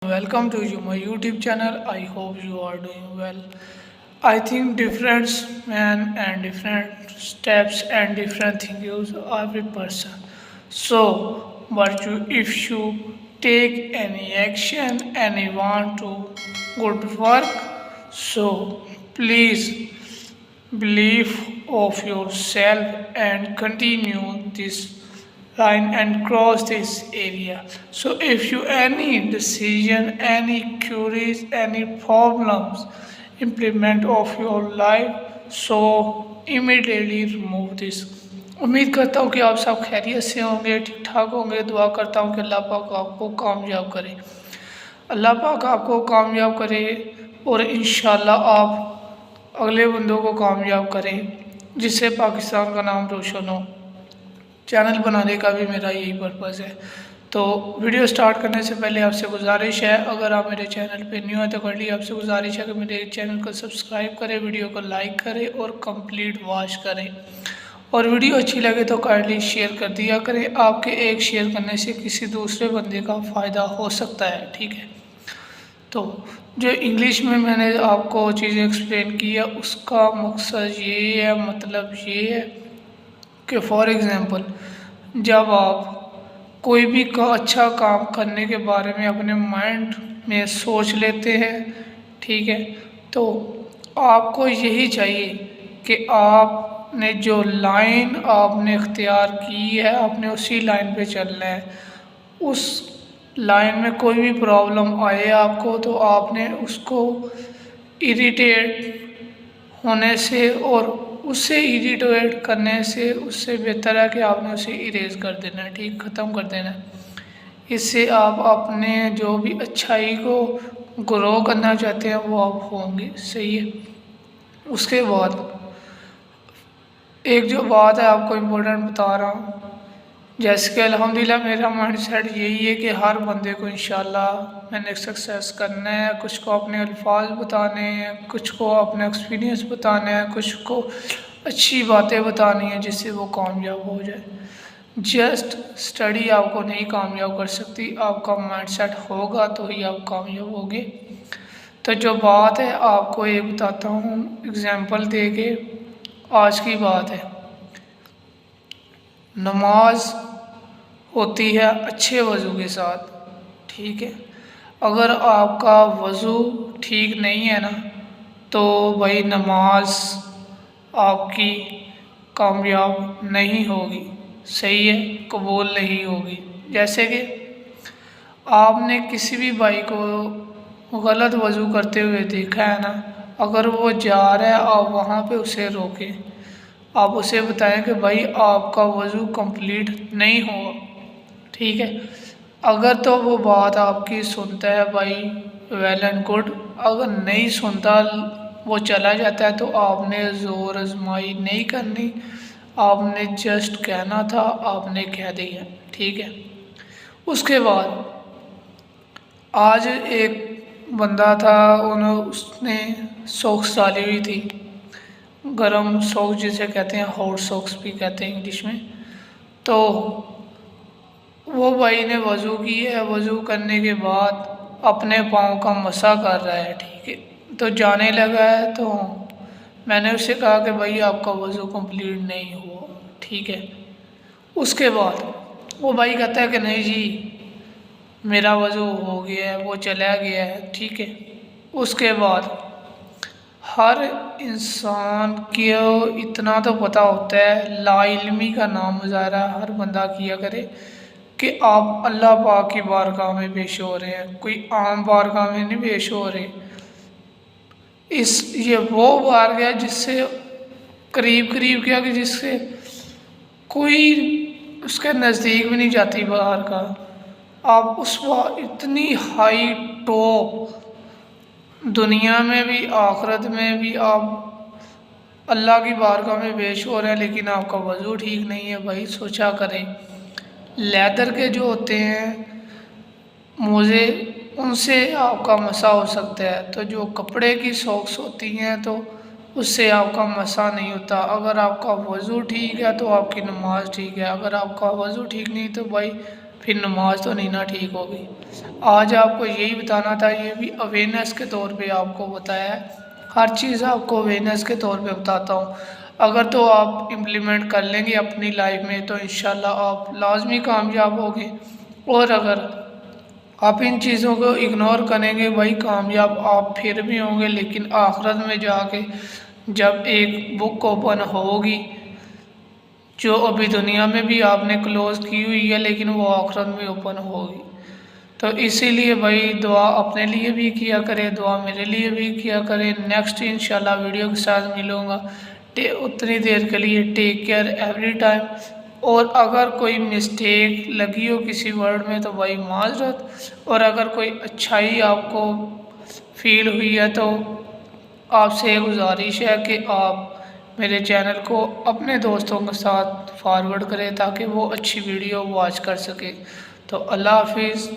Welcome to my YouTube channel. I hope you are doing well. I think different men and different steps and different things use every person. So, if you take any action and you want to good work, so please believe of yourself and continue this line and cross this area. So if you any decision, any queries, any problems implement of your life, so immediately remove this. उम्मीद करता हूँ कि आप सब खैरियत से होंगे, ठीक ठाक होंगे। दुआ करता हूँ कि अल्लाह पाक आपको कामयाब करे, अल्लाह पाक आपको कामयाब करे और इंशाल्लाह आप अगले बंदों को कामयाब करें, जिससे पाकिस्तान का नाम रोशन हो। चैनल बनाने का भी मेरा यही पर्पज़ है। तो वीडियो स्टार्ट करने से पहले आपसे गुजारिश है, अगर आप मेरे चैनल पे न्यू हैं तो कर ली आपसे गुजारिश है कि मेरे चैनल को सब्सक्राइब करें, वीडियो को लाइक करें और कंप्लीट वॉच करें, और वीडियो अच्छी लगे तो काइंडली शेयर कर दिया करें। आपके एक शेयर करने से किसी दूसरे बंदे का फ़ायदा हो सकता है, ठीक है। तो जो इंग्लिश में मैंने आपको चीज़ें एक्सप्लेन की है उसका मकसद ये है, मतलब ये है कि फॉर एग्ज़ाम्पल जब आप कोई भी अच्छा काम करने के बारे में अपने माइंड में सोच लेते हैं, ठीक है, तो आपको यही चाहिए कि आपने जो लाइन आपने इख्तियार की है आपने उसी लाइन पे चलना है। उस लाइन में कोई भी प्रॉब्लम आए आपको तो आपने उसको इरिटेट होने से और उससे इरिटेट करने से उससे बेहतर है कि आपने उसे इरेज कर देना है, ठीक, ख़त्म कर देना है। इससे आप अपने जो भी अच्छाई को ग्रो करना चाहते हैं वो आप होंगे, सही है। उसके बाद एक जो बात है आपको इम्पोर्टेंट बता रहा हूँ, जैसे कि अल्हम्दुलिल्लाह मेरा माइंड सेट यही है कि हर बंदे को इंशाल्लाह मैंने सक्सेस करना है। कुछ को अपने अल्फाज बताने हैं, कुछ को अपना एक्सपीरियंस बताना है, कुछ को अच्छी बातें बतानी है जिससे वो कामयाब हो जाए। जस्ट स्टडी आपको नहीं कामयाब कर सकती, आपका माइंड सेट होगा तो ही आप कामयाब होगे। तो जो बात है आपको ये बताता हूँ एग्ज़ाम्पल दे के। आज की बात है, नमाज होती है अच्छे वज़ू के साथ, ठीक है। अगर आपका वज़ू ठीक नहीं है ना तो भाई नमाज आपकी कामयाब नहीं होगी, सही है, कबूल नहीं होगी। जैसे कि आपने किसी भी भाई को गलत वज़ू करते हुए देखा है ना, अगर वो जा रहा है आप वहाँ पे उसे रोकें, आप उसे बताएं कि भाई आपका वज़ू कंप्लीट नहीं हुआ, ठीक है। अगर तो वो बात आपकी सुनता है भाई वेल एंड गुड, अगर नहीं सुनता वो चला जाता है तो आपने ज़ोर आजमाई नहीं करनी, आपने जस्ट कहना था, आपने कह दिया, ठीक है। उसके बाद आज एक बंदा था, उसने सॉक्स डाली हुई थी, गरम सॉक्स जिसे कहते हैं, हॉट सॉक्स भी कहते हैं इंग्लिश में। तो वो भाई ने वज़ू की है, वज़ू करने के बाद अपने पाँव का मसा कर रहा है, ठीक है। तो जाने लगा है, तो मैंने उससे कहा कि भाई आपका वज़ू कंप्लीट नहीं हुआ, ठीक है। उसके बाद वो भाई कहता है कि नहीं जी मेरा वज़ू हो गया है, वो चला गया है, ठीक है। उसके बाद हर इंसान को इतना तो पता होता है, लाइल्मी का नाम मुजाहरा हर बंदा किया करे कि आप अल्लाह पाक की बारगाह में पेश हो रहे हैं, कोई आम बारगाह में नहीं पेश हो रहे। ये वो बारगाह जिससे करीब करीब क्या कि जिससे कोई उसके नज़दीक भी नहीं जाती बाहर का। आप उस इतनी हाई टॉप दुनिया में भी आखिरत में भी आप अल्लाह की बारगाह में पेश हो रहे हैं, लेकिन आपका वज़ू ठीक नहीं है। भाई सोचा करें, लेदर के जो होते हैं मोज़े उनसे आपका मसा हो सकता है, तो जो कपड़े की सॉक्स होती हैं तो उससे आपका मसा नहीं होता। अगर आपका वज़ू ठीक है तो आपकी नमाज ठीक है, अगर आपका वज़ू ठीक नहीं तो भाई پھر نماز تو نہیں نہ ٹھیک ہوگی۔ آج آپ کو یہی بتانا تھا، یہ بھی اویئرنیس کے طور پہ آپ کو بتایا ہے، ہر چیز آپ کو اویئرنیس کے طور پہ بتاتا ہوں۔ اگر تو آپ امپلیمنٹ کر لیں گے اپنی لائف میں تو انشاءاللہ آپ لازمی کامیاب ہوگے، اور اگر آپ ان چیزوں کو اگنور کریں گے بھائی کامیاب آپ پھر بھی ہوں گے، لیکن آخرت میں جا کے جب ایک بک اوپن ہوگی جو ابھی دنیا میں بھی آپ نے کلوز کی ہوئی ہے لیکن وہ آخرت میں اوپن ہوگی، تو اسی لیے بھائی دعا اپنے لیے بھی کیا کرے، دعا میرے لیے بھی کیا کرے۔ نیکسٹ انشاءاللہ ویڈیو کے ساتھ ملوں گا، اتنی دیر کے لیے ٹیک کیئر ایوری ٹائم۔ اور اگر کوئی مسٹیک لگی ہو کسی ورڈ میں تو بھائی معذرت، اور اگر کوئی اچھائی آپ کو فیل ہوئی ہے تو آپ سے گزارش ہے کہ آپ میرے چینل کو اپنے دوستوں کے ساتھ فارورڈ کریں تاکہ وہ اچھی ویڈیو واچ کر سکے۔ تو اللہ حافظ۔